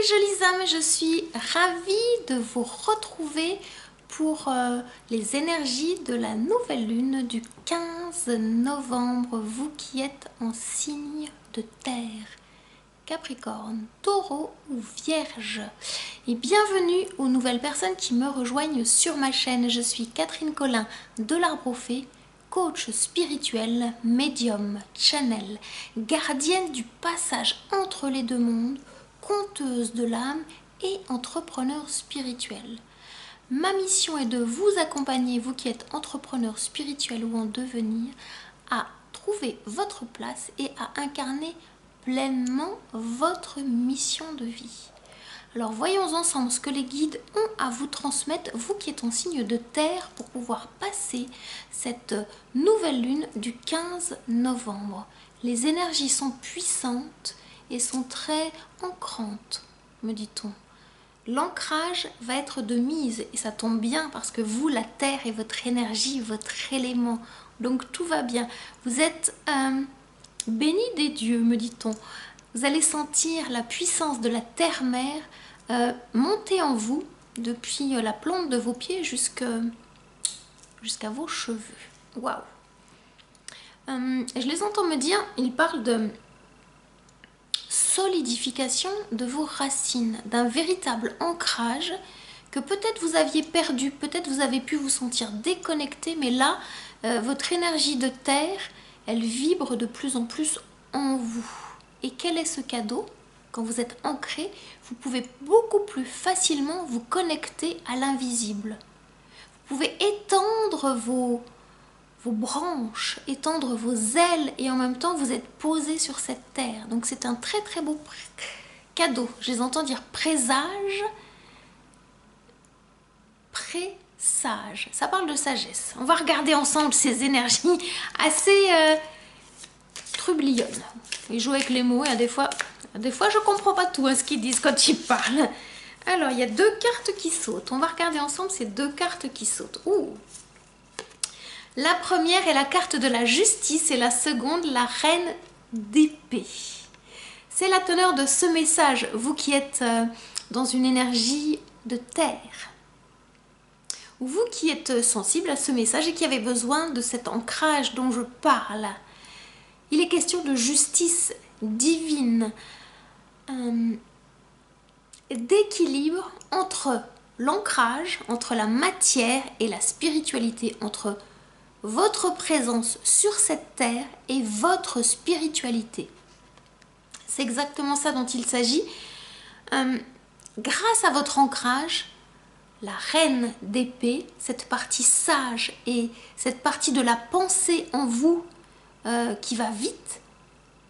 mes jolies âmes, je suis ravie de vous retrouver pour les énergies de la nouvelle lune du 15 novembre, vous qui êtes en signe de terre, Capricorne, Taureau ou Vierge. Et bienvenue aux nouvelles personnes qui me rejoignent sur ma chaîne. Je suis Catherine Collin de l'Arbre aux Fées, coach spirituel, médium, channel, gardienne du passage entre les deux mondes, conteuse de l'âme et entrepreneur spirituel. Ma mission est de vous accompagner, vous qui êtes entrepreneur spirituel ou en devenir, à trouver votre place et à incarner pleinement votre mission de vie. Alors voyons ensemble ce que les guides ont à vous transmettre, vous qui êtes en signe de terre, pour pouvoir passer cette nouvelle lune du 15 novembre. Les énergies sont puissantes et sont très ancrantes, me dit-on. L'ancrage va être de mise et ça tombe bien parce que vous, la terre est votre énergie, votre élément. Donc tout va bien. Vous êtes bénis des dieux, me dit-on. Vous allez sentir la puissance de la terre-mère monter en vous depuis la plante de vos pieds jusqu'à vos cheveux. Waouh! Je les entends me dire, ils parlent de solidification de vos racines, d'un véritable ancrage que peut-être vous aviez perdu, peut-être vous avez pu vous sentir déconnecté, mais là, votre énergie de terre, elle vibre de plus en plus en vous. Et quel est ce cadeau? Quand vous êtes ancré, vous pouvez beaucoup plus facilement vous connecter à l'invisible. Vous pouvez étendre vos branches, étendre vos ailes et en même temps vous êtes posé sur cette terre. Donc c'est un très très beau cadeau. Je les entends dire présage, présage. Ça parle de sagesse. On va regarder ensemble ces énergies assez trublionnent. Ils jouent avec les mots et des fois je comprends pas tout ce qu'ils disent quand ils parlent. Alors il y a deux cartes qui sautent. On va regarder ensemble ces deux cartes qui sautent. Ouh! La première est la carte de la justice et la seconde, la reine d'épée. C'est la teneur de ce message, vous qui êtes dans une énergie de terre. Vous qui êtes sensible à ce message et qui avez besoin de cet ancrage dont je parle. Il est question de justice divine, d'équilibre entre l'ancrage, entre la matière et la spiritualité, entre votre présence sur cette terre et votre spiritualité. C'est exactement ça dont il s'agit. Grâce à votre ancrage, la reine d'épée, cette partie sage et cette partie de la pensée en vous qui va vite,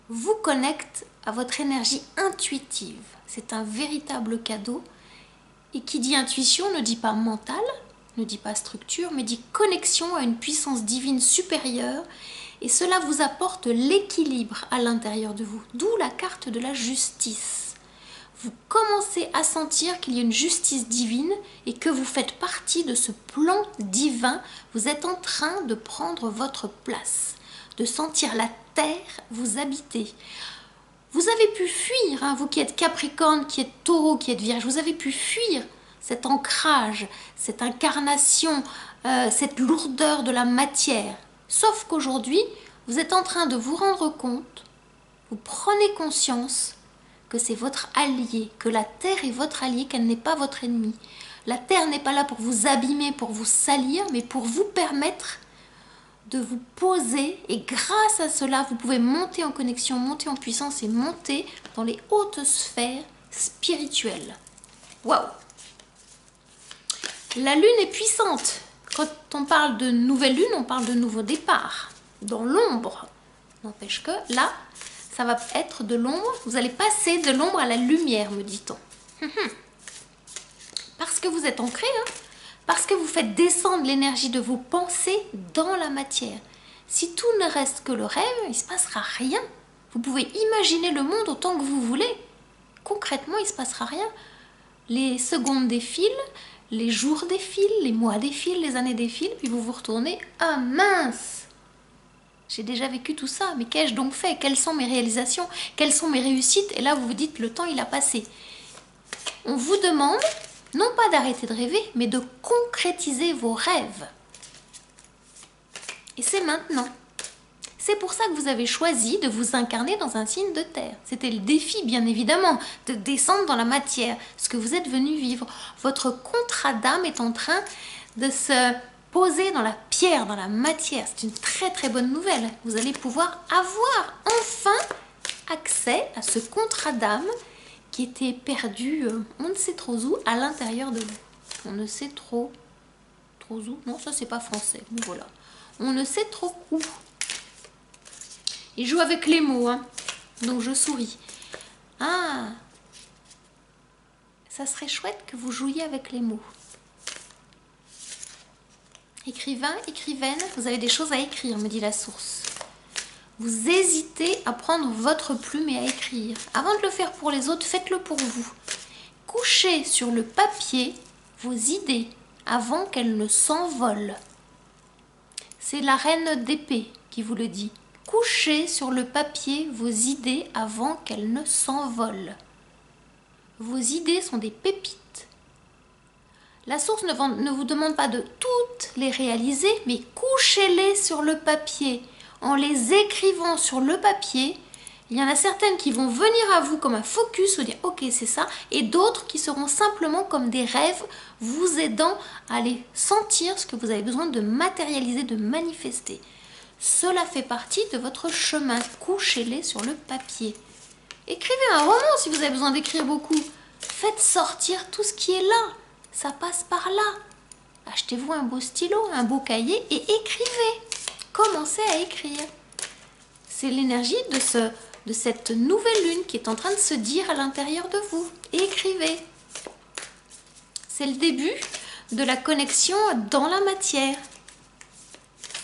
vous connecte à votre énergie intuitive. C'est un véritable cadeau. Et qui dit intuition ne dit pas mental, ne dit pas structure, mais dit connexion à une puissance divine supérieure. Et cela vous apporte l'équilibre à l'intérieur de vous. D'où la carte de la justice. Vous commencez à sentir qu'il y a une justice divine et que vous faites partie de ce plan divin. Vous êtes en train de prendre votre place, de sentir la terre vous habiter. Vous avez pu fuir, vous qui êtes Capricorne, qui êtes Taureau, qui êtes Vierge, vous avez pu fuir cet ancrage, cette incarnation, cette lourdeur de la matière. Sauf qu'aujourd'hui, vous êtes en train de vous rendre compte, vous prenez conscience que c'est votre allié, que la terre est votre allié, qu'elle n'est pas votre ennemi. La terre n'est pas là pour vous abîmer, pour vous salir, mais pour vous permettre de vous poser, et grâce à cela, vous pouvez monter en connexion, monter en puissance et monter dans les hautes sphères spirituelles. Waouh! La lune est puissante. Quand on parle de nouvelle lune, on parle de nouveau départ, dans l'ombre. N'empêche que là, ça va être de l'ombre, vous allez passer de l'ombre à la lumière, me dit-on. Parce que vous êtes ancré, parce que vous faites descendre l'énergie de vos pensées dans la matière. Si tout ne reste que le rêve, il ne se passera rien. Vous pouvez imaginer le monde autant que vous voulez. Concrètement, il ne se passera rien. Les secondes défilent, les jours défilent, les mois défilent, les années défilent, puis vous vous retournez. Ah mince! J'ai déjà vécu tout ça, mais qu'ai-je donc fait? Quelles sont mes réalisations? Quelles sont mes réussites? Et là, vous vous dites, le temps, il a passé. on vous demande non pas d'arrêter de rêver, mais de concrétiser vos rêves. Et c'est maintenant. C'est pour ça que vous avez choisi de vous incarner dans un signe de terre. C'était le défi, bien évidemment, de descendre dans la matière, ce que vous êtes venu vivre. Votre contrat d'âme est en train de se poser dans la pierre, dans la matière. C'est une très très bonne nouvelle. Vous allez pouvoir avoir enfin accès à ce contrat d'âme qui était perdu, on ne sait trop où, à l'intérieur de vous. On ne sait trop où. Non, ça c'est pas français. Donc voilà. On ne sait trop où. Il joue avec les mots, hein. Donc je souris. Ah, ça serait chouette que vous jouiez avec les mots. Écrivain, écrivaine, vous avez des choses à écrire, me dit la source. Vous hésitez à prendre votre plume et à écrire. Avant de le faire pour les autres, faites-le pour vous. Couchez sur le papier vos idées avant qu'elles ne s'envolent. C'est la reine d'épée qui vous le dit. Couchez sur le papier vos idées avant qu'elles ne s'envolent. Vos idées sont des pépites. La source ne vous demande pas de toutes les réaliser, mais couchez-les sur le papier. En les écrivant sur le papier, il y en a certaines qui vont venir à vous comme un focus, vous dire ok c'est ça, et d'autres qui seront simplement comme des rêves, vous aidant à aller sentir ce que vous avez besoin de matérialiser, de manifester. Cela fait partie de votre chemin. Couchez-les sur le papier. Écrivez un roman si vous avez besoin d'écrire beaucoup. Faites sortir tout ce qui est là. Ça passe par là. Achetez-vous un beau stylo, un beau cahier et écrivez. Commencez à écrire. C'est l'énergie de cette nouvelle lune qui est en train de se dire à l'intérieur de vous. Écrivez. C'est le début de la connexion dans la matière.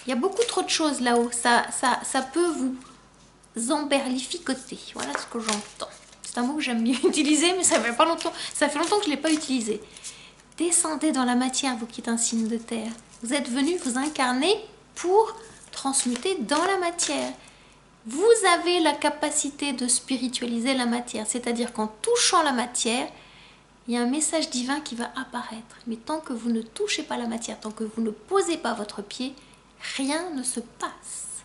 Il y a beaucoup trop de choses là-haut. Ça peut vous emberlificoter. Voilà ce que j'entends. C'est un mot que j'aime bien utiliser, mais ça fait longtemps que je ne l'ai pas utilisé. Descendez dans la matière, vous qui êtes un signe de terre. Vous êtes venu vous incarner pour transmuter dans la matière. Vous avez la capacité de spiritualiser la matière. C'est-à-dire qu'en touchant la matière, il y a un message divin qui va apparaître. Mais tant que vous ne touchez pas la matière, tant que vous ne posez pas votre pied, rien ne se passe.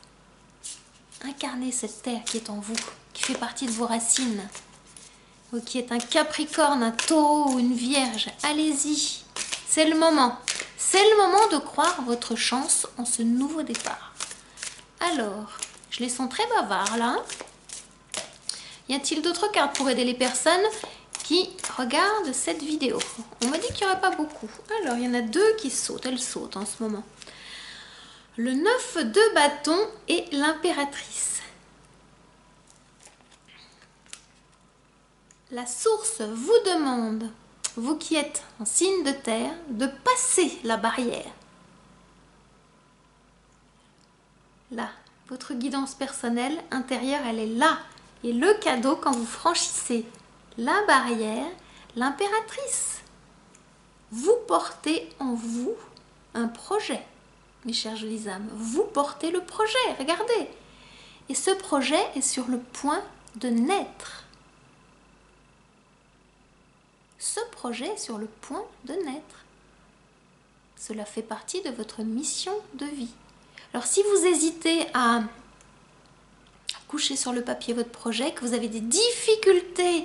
Incarnez cette terre qui est en vous, qui fait partie de vos racines. Vous qui êtes un Capricorne, un Taureau ou une Vierge, allez-y. C'est le moment. C'est le moment de croire votre chance en ce nouveau départ. Alors, je les sens très bavards là. Y a-t-il d'autres cartes pour aider les personnes qui regardent cette vidéo? On m'a dit qu'il n'y aurait pas beaucoup. Alors, il y en a deux qui sautent. Elles sautent en ce moment. Le 9 de bâton et l'impératrice. La source vous demande, vous qui êtes en signe de terre, de passer la barrière. Là, votre guidance personnelle intérieure, elle est là. Et le cadeau, quand vous franchissez la barrière, l'impératrice, vous portez en vous un projet. Mes chères jolies âmes, vous portez le projet, regardez. Et ce projet est sur le point de naître. Ce projet est sur le point de naître. Cela fait partie de votre mission de vie. Alors si vous hésitez à coucher sur le papier votre projet, que vous avez des difficultés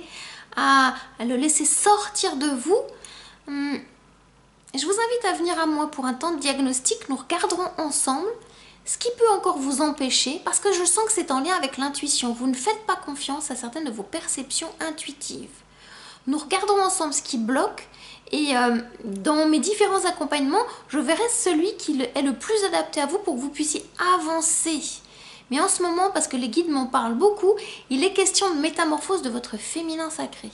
à le laisser sortir de vous, je vous invite à venir à moi pour un temps de diagnostic. Nous regarderons ensemble ce qui peut encore vous empêcher, parce que je sens que c'est en lien avec l'intuition. Vous ne faites pas confiance à certaines de vos perceptions intuitives. Nous regarderons ensemble ce qui bloque et dans mes différents accompagnements, je verrai celui qui est le plus adapté à vous pour que vous puissiez avancer. Mais en ce moment, parce que les guides m'en parlent beaucoup, il est question de métamorphose de votre féminin sacré.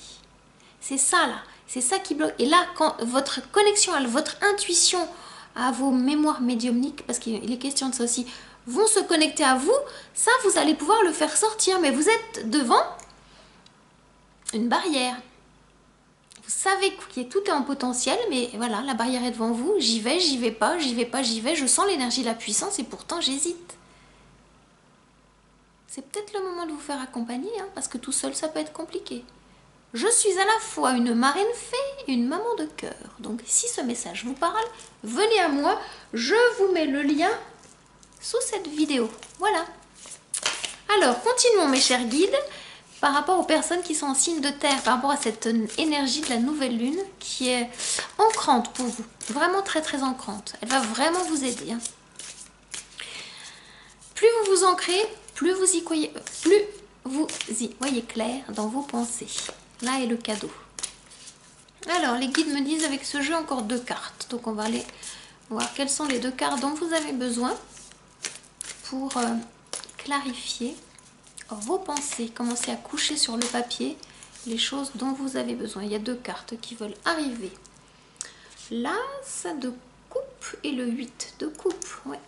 C'est ça là, c'est ça qui bloque. Et là, quand votre connexion à votre intuition, à vos mémoires médiumniques, parce qu'il est question de ça aussi, vont se connecter à vous, ça vous allez pouvoir le faire sortir. Mais vous êtes devant une barrière. Vous savez que tout est en potentiel, mais voilà, la barrière est devant vous. J'y vais, j'y vais pas, j'y vais pas, j'y vais. Je sens l'énergie, la puissance et pourtant j'hésite. C'est peut-être le moment de vous faire accompagner, hein, parce que tout seul, ça peut être compliqué. Je suis à la fois une marraine fée et une maman de cœur. Donc si ce message vous parle, venez à moi. Je vous mets le lien sous cette vidéo. Voilà. Alors, continuons mes chers guides. Par rapport aux personnes qui sont en signe de terre, par rapport à cette énergie de la nouvelle lune qui est ancrante pour vous. Vraiment très très ancrante. Elle va vraiment vous aider. Hein. Plus vous vous ancrez, plus vous y voyez clair dans vos pensées. Là est le cadeau. Alors, les guides me disent avec ce jeu encore 2 cartes. Donc, on va aller voir quelles sont les 2 cartes dont vous avez besoin pour clarifier vos pensées. Commencez à coucher sur le papier les choses dont vous avez besoin. Il y a 2 cartes qui veulent arriver. L'As de coupe et le 8 de coupe. Ouais.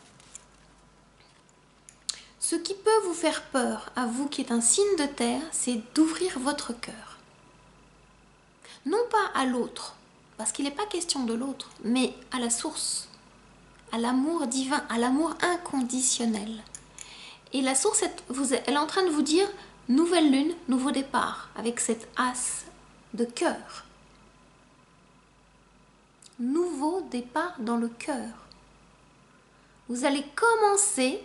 Ce qui peut vous faire peur, à vous qui êtes un signe de terre, c'est d'ouvrir votre cœur. Non pas à l'autre, parce qu'il n'est pas question de l'autre, mais à la source, à l'amour divin, à l'amour inconditionnel. Et la source, elle est en train de vous dire, nouvelle lune, nouveau départ, avec cette as de cœur. Nouveau départ dans le cœur. Vous allez commencer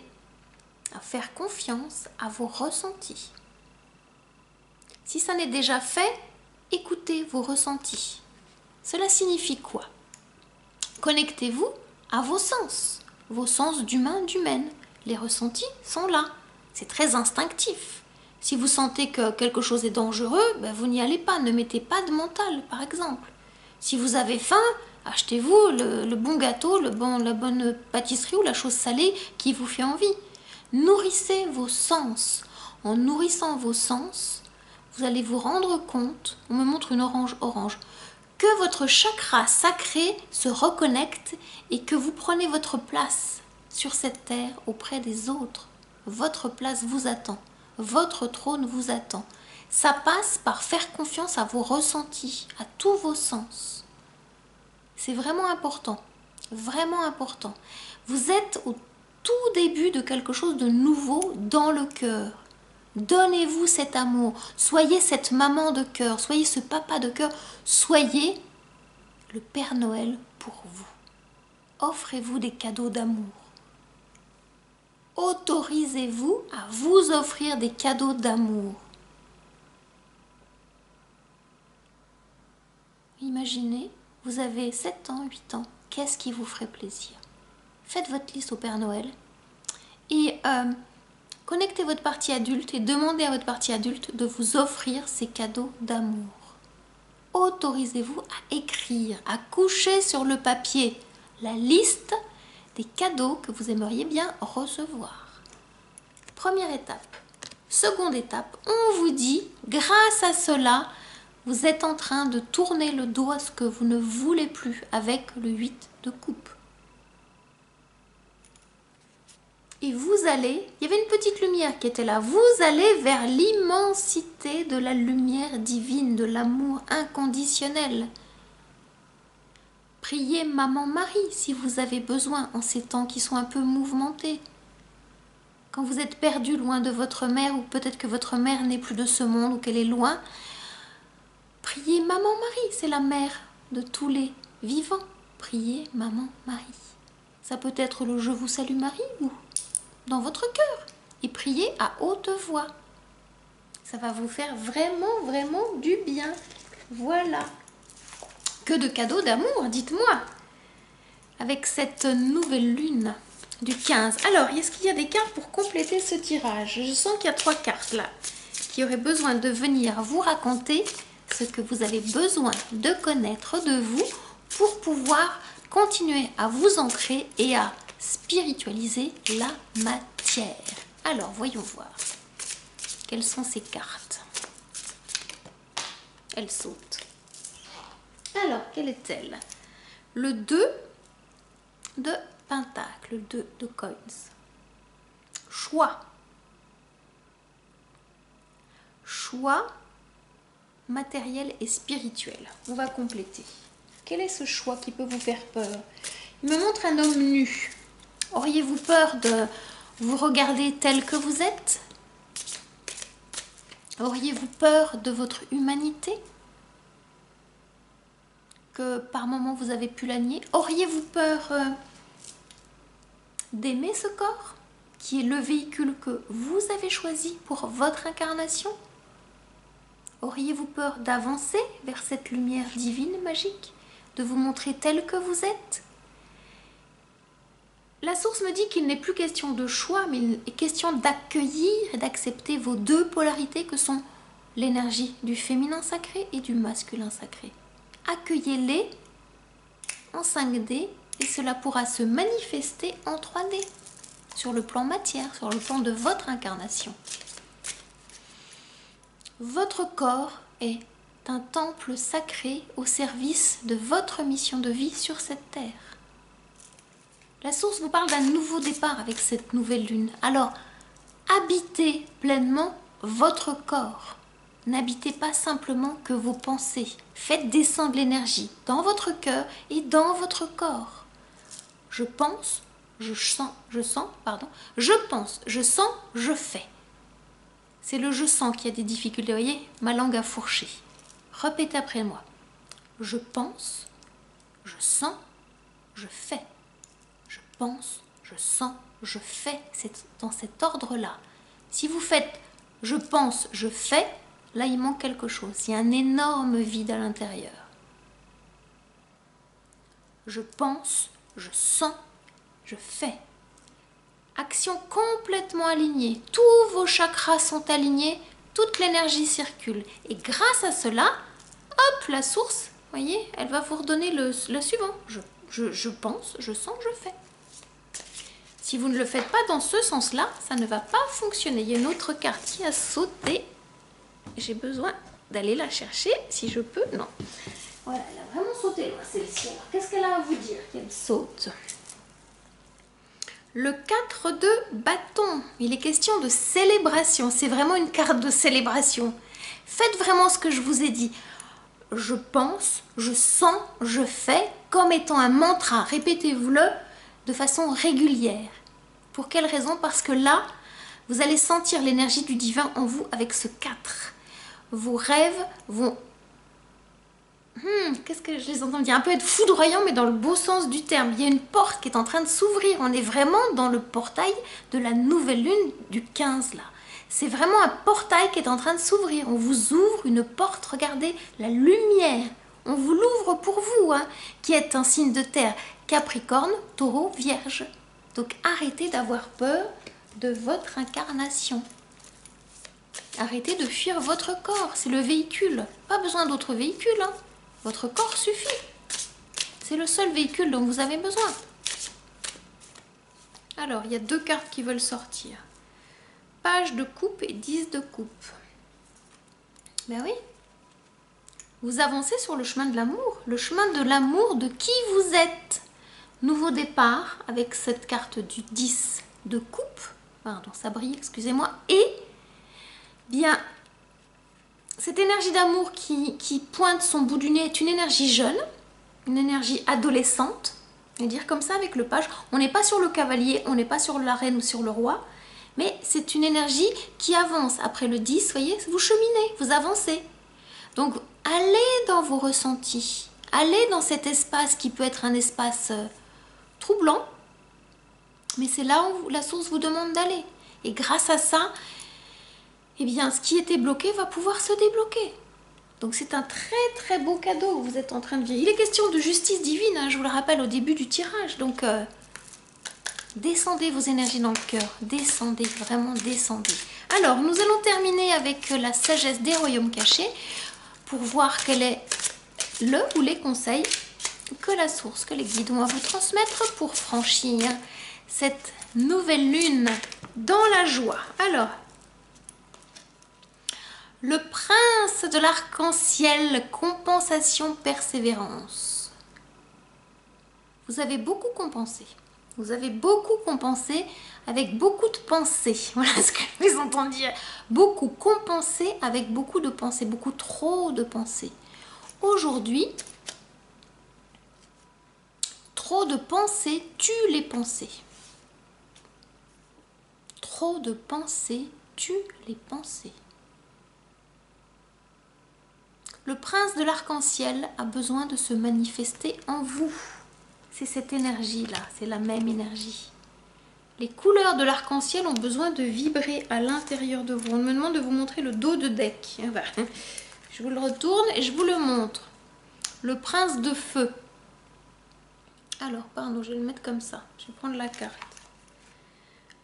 à faire confiance à vos ressentis. Si ça n'est déjà fait, écoutez vos ressentis. Cela signifie quoi? Connectez-vous à vos sens d'humain, d'humaine. Les ressentis sont là. C'est très instinctif. Si vous sentez que quelque chose est dangereux, ben vous n'y allez pas. Ne mettez pas de mental, par exemple. Si vous avez faim, achetez-vous le bon gâteau, la bonne pâtisserie ou la chose salée qui vous fait envie. Nourrissez vos sens. En nourrissant vos sens, vous allez vous rendre compte, on me montre une orange, que votre chakra sacré se reconnecte et que vous prenez votre place sur cette terre auprès des autres. Votre place vous attend, votre trône vous attend. Ça passe par faire confiance à vos ressentis, à tous vos sens. C'est vraiment important, vraiment important. Vous êtes au tout début de quelque chose de nouveau dans le cœur. Donnez-vous cet amour, soyez cette maman de cœur, soyez ce papa de cœur, soyez le Père Noël pour vous. Offrez-vous des cadeaux d'amour. Autorisez-vous à vous offrir des cadeaux d'amour. Imaginez, vous avez 7 ans, 8 ans, qu'est-ce qui vous ferait plaisir? Faites votre liste au Père Noël et connectez votre partie adulte et demandez à votre partie adulte de vous offrir ces cadeaux d'amour. Autorisez-vous à écrire, à coucher sur le papier la liste des cadeaux que vous aimeriez bien recevoir. Première étape. Seconde étape, on vous dit, grâce à cela, vous êtes en train de tourner le dos à ce que vous ne voulez plus avec le 8 de coupe. Et vous allez, il y avait une petite lumière qui était là, vous allez vers l'immensité de la lumière divine, de l'amour inconditionnel. Priez Maman Marie si vous avez besoin en ces temps qui sont un peu mouvementés. Quand vous êtes perdu loin de votre mère ou peut-être que votre mère n'est plus de ce monde ou qu'elle est loin, priez Maman Marie, c'est la mère de tous les vivants. Priez Maman Marie. Ça peut être le Je vous salue Marie ou dans votre cœur et priez à haute voix. Ça va vous faire vraiment, vraiment du bien. Voilà. Que de cadeaux d'amour, dites-moi, avec cette nouvelle lune du 15. Alors, est-ce qu'il y a des cartes pour compléter ce tirage? Je sens qu'il y a 3 cartes là qui auraient besoin de venir vous raconter ce que vous avez besoin de connaître de vous pour pouvoir continuer à vous ancrer et à spiritualiser la matière. Alors, voyons voir. Quelles sont ces cartes? Elles sautent. Alors, quelle est-elle? Le 2 de Pentacle, le 2 de Coins. Choix. Choix matériel et spirituel. On va compléter. Quel est ce choix qui peut vous faire peur? Il me montre un homme nu. Auriez-vous peur de vous regarder tel que vous êtes? Auriez-vous peur de votre humanité? que par moment vous avez pu la nier? Auriez-vous peur d'aimer ce corps qui est le véhicule que vous avez choisi pour votre incarnation? Auriez-vous peur d'avancer vers cette lumière divine magique, de vous montrer tel que vous êtes? La source me dit qu'il n'est plus question de choix, mais il est question d'accueillir et d'accepter vos deux polarités que sont l'énergie du féminin sacré et du masculin sacré. Accueillez-les en 5D et cela pourra se manifester en 3D, sur le plan matière, sur le plan de votre incarnation. Votre corps est un temple sacré au service de votre mission de vie sur cette terre. La source vous parle d'un nouveau départ avec cette nouvelle lune. Alors, habitez pleinement votre corps. N'habitez pas simplement que vos pensées. Faites descendre l'énergie dans votre cœur et dans votre corps. Je pense, je sens, je pense, je sens, je fais. C'est le je sens qui a des difficultés, vous voyez, ma langue a fourché. Répétez après moi. Je pense, je sens, je fais. Je pense, je sens, je fais. C'est dans cet ordre-là. Si vous faites je pense, je fais, là il manque quelque chose. Il y a un énorme vide à l'intérieur. Je pense, je sens, je fais. Action complètement alignée. Tous vos chakras sont alignés, toute l'énergie circule. Et grâce à cela, hop, la source, voyez, elle va vous redonner le suivant. Je pense, je sens, je fais. Si vous ne le faites pas dans ce sens-là, ça ne va pas fonctionner. Il y a une autre carte qui a sauté. J'ai besoin d'aller la chercher, si je peux. Non. Voilà, elle a vraiment sauté loin, celle-ci. Alors, qu'est-ce qu'elle a à vous dire qu'elle saute? Le 4 de bâton. Il est question de célébration. C'est vraiment une carte de célébration. Faites vraiment ce que je vous ai dit. Je pense, je sens, je fais, comme étant un mantra. Répétez-vous-le de façon régulière. Pour quelle raison? Parce que là, vous allez sentir l'énergie du divin en vous avec ce 4. Vos rêves vont... qu'est-ce que je les entends dire? Un peu être foudroyant, mais dans le beau sens du terme. Il y a une porte qui est en train de s'ouvrir. On est vraiment dans le portail de la nouvelle lune du 15 là. C'est vraiment un portail qui est en train de s'ouvrir. On vous ouvre une porte, regardez, la lumière. On vous l'ouvre pour vous, hein, qui êtes un signe de terre. Capricorne, Taureau, Vierge. Donc arrêtez d'avoir peur de votre incarnation. Arrêtez de fuir votre corps, c'est le véhicule. Pas besoin d'autres véhicules, hein. Votre corps suffit. C'est le seul véhicule dont vous avez besoin. Alors, il y a 2 cartes qui veulent sortir. Page de coupe et 10 de coupe. Ben oui. Vous avancez sur le chemin de l'amour. Le chemin de l'amour de qui vous êtes. Nouveau départ avec cette carte du 10 de coupe. Pardon, ça brille, excusez-moi. Et, bien, cette énergie d'amour qui pointe son bout du nez est une énergie jeune, une énergie adolescente. Et dire comme ça avec le page, on n'est pas sur le cavalier, on n'est pas sur la reine ou sur le roi, mais c'est une énergie qui avance. Après le 10, vous voyez, vous cheminez, vous avancez. Donc, allez dans vos ressentis, allez dans cet espace qui peut être un espace troublant, mais c'est là où la source vous demande d'aller. Et grâce à ça, eh bien, ce qui était bloqué va pouvoir se débloquer. Donc c'est un très très beau cadeau que vous êtes en train de vivre. Il est question de justice divine, hein, je vous le rappelle au début du tirage. Donc descendez vos énergies dans le cœur, descendez, vraiment descendez. Alors nous allons terminer avec la sagesse des royaumes cachés pour voir quel est le ou les conseils que la source, que les guides vont vous transmettre pour franchir cette nouvelle lune dans la joie. Alors, le prince de l'arc-en-ciel, compensation, persévérance. Vous avez beaucoup compensé. Vous avez beaucoup compensé avec beaucoup de pensées. Voilà ce que je vous entends dire. Beaucoup compensé avec beaucoup de pensées, beaucoup trop de pensées. Aujourd'hui, trop de pensées tuent les pensées. Trop de pensées tuent les pensées. Le prince de l'arc-en-ciel a besoin de se manifester en vous. C'est cette énergie-là, c'est la même énergie. Les couleurs de l'arc-en-ciel ont besoin de vibrer à l'intérieur de vous. On me demande de vous montrer le dos de deck. Je vous le retourne et je vous le montre. Le prince de feu. Alors, pardon, je vais le mettre comme ça. Je vais prendre la carte.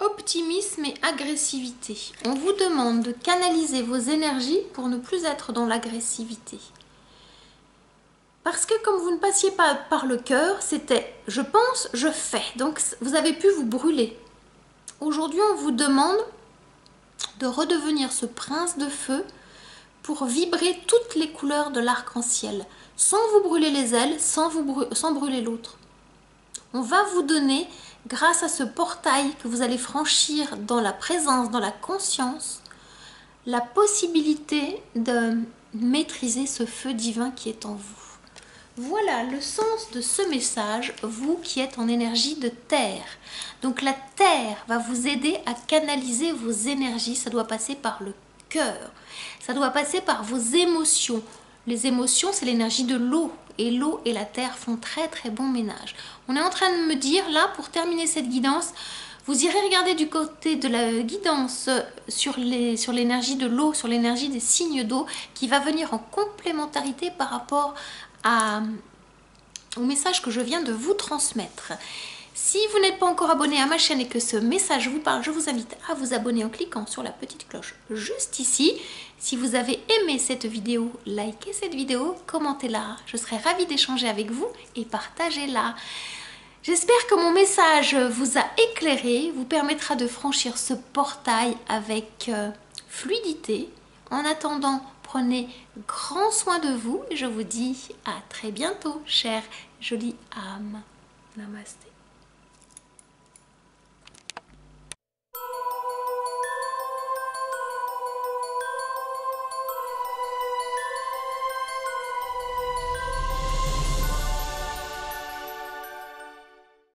Optimisme et agressivité. On vous demande de canaliser vos énergies pour ne plus être dans l'agressivité. Parce que comme vous ne passiez pas par le cœur, c'était je pense, je fais. Donc vous avez pu vous brûler. Aujourd'hui, on vous demande de redevenir ce prince de feu pour vibrer toutes les couleurs de l'arc-en-ciel, sans vous brûler les ailes, sans brûler l'autre. On va vous donner, grâce à ce portail que vous allez franchir dans la présence, dans la conscience, la possibilité de maîtriser ce feu divin qui est en vous. Voilà le sens de ce message, vous qui êtes en énergie de terre. Donc la terre va vous aider à canaliser vos énergies, ça doit passer par le cœur, ça doit passer par vos émotions. Les émotions, c'est l'énergie de l'eau, et l'eau et la terre font très très bon ménage. On est en train de me dire, là, pour terminer cette guidance, vous irez regarder du côté de la guidance sur l'énergie de l'eau, sur l'énergie des signes d'eau, qui va venir en complémentarité par rapport au message que je viens de vous transmettre. Si vous n'êtes pas encore abonné à ma chaîne et que ce message vous parle, je vous invite à vous abonner en cliquant sur la petite cloche juste ici. Si vous avez aimé cette vidéo, likez cette vidéo, commentez-la. Je serai ravie d'échanger avec vous et partagez-la. J'espère que mon message vous a éclairé, vous permettra de franchir ce portail avec fluidité. En attendant, prenez grand soin de vous et je vous dis à très bientôt, chère jolie âme. Namasté.